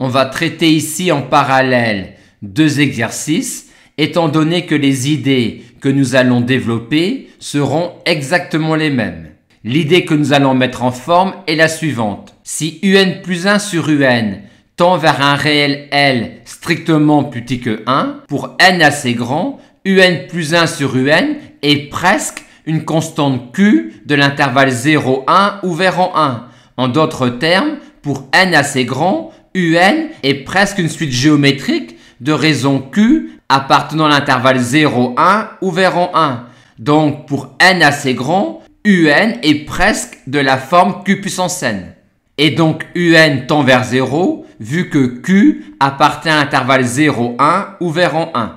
On va traiter ici en parallèle deux exercices, étant donné que les idées que nous allons développer seront exactement les mêmes. L'idée que nous allons mettre en forme est la suivante. Si un plus 1 sur un tend vers un réel L strictement plus petit que 1, pour n assez grand, un plus 1 sur un est presque une constante Q de l'intervalle 0,1 ouvert en 1. En d'autres termes, pour n assez grand, un est presque une suite géométrique de raisons Q appartenant à l'intervalle 0,1 ouvert en 1. Donc, pour n assez grand, un est presque de la forme Q puissance n. Et donc, un tend vers 0, vu que Q appartient à l'intervalle 0,1 ouvert en 1.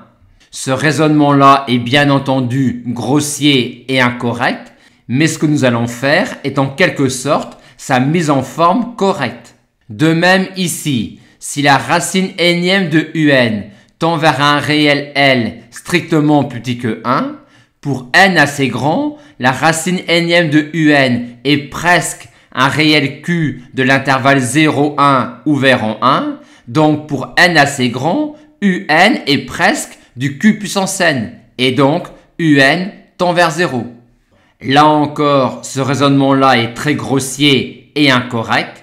Ce raisonnement-là est bien entendu grossier et incorrect, mais ce que nous allons faire est en quelque sorte sa mise en forme correcte. De même ici, si la racine énième de un tend vers un réel L strictement plus petit que 1, pour n assez grand, la racine énième de un est presque un réel Q de l'intervalle 0,1 ouvert en 1, donc pour n assez grand, un est presque du Q puissance n, et donc un tend vers 0. Là encore, ce raisonnement-là est très grossier et incorrect,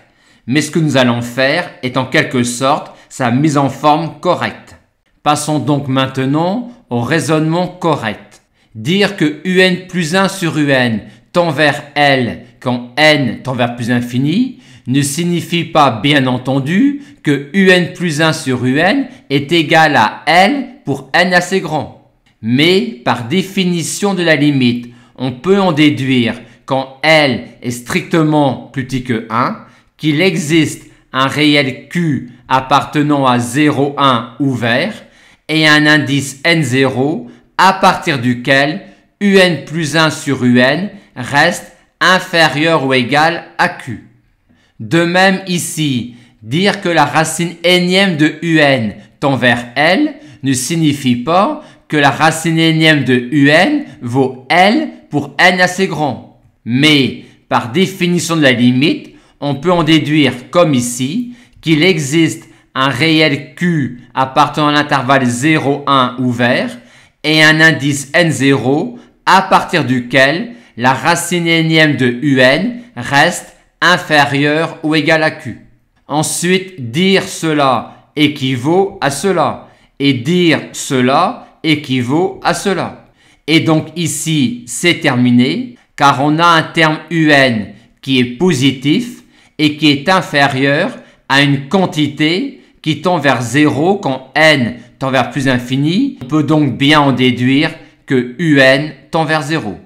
mais ce que nous allons faire est en quelque sorte sa mise en forme correcte. Passons donc maintenant au raisonnement correct. Dire que un plus 1 sur un tend vers L quand n tend vers plus infini ne signifie pas bien entendu que un plus 1 sur un est égal à L pour n assez grand. Mais par définition de la limite, on peut en déduire quand L est strictement plus petit que 1, qu'il existe un réel Q appartenant à 0,1 ouvert et un indice n0 à partir duquel un plus 1 sur un reste inférieur ou égal à Q. De même ici, dire que la racine énième de un tend vers L ne signifie pas que la racine énième de un vaut L pour n assez grand. Mais par définition de la limite, on peut en déduire, comme ici, qu'il existe un réel Q appartenant à l'intervalle 0,1 ouvert et un indice n0 à partir duquel la racine énième de un reste inférieure ou égale à Q. Ensuite, dire cela équivaut à cela et dire cela équivaut à cela. Et donc ici, c'est terminé car on a un terme un qui est positif et qui est inférieur à une quantité qui tend vers 0 quand n tend vers plus infini. On peut donc bien en déduire que un tend vers 0.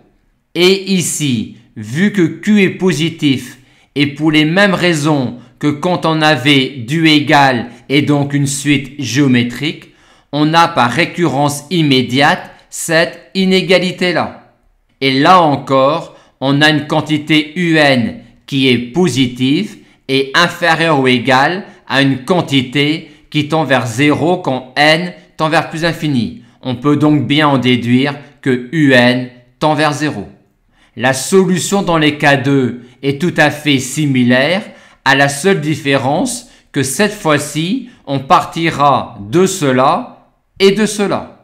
Et ici, vu que Q est positif et pour les mêmes raisons que quand on avait du égal et donc une suite géométrique, on a par récurrence immédiate cette inégalité-là. Et là encore, on a une quantité un qui est positive et inférieure ou égale à une quantité qui tend vers 0 quand n tend vers plus infini. On peut donc bien en déduire que un tend vers 0. La solution dans les cas 2 est tout à fait similaire, à la seule différence que cette fois-ci, on partira de cela et de cela.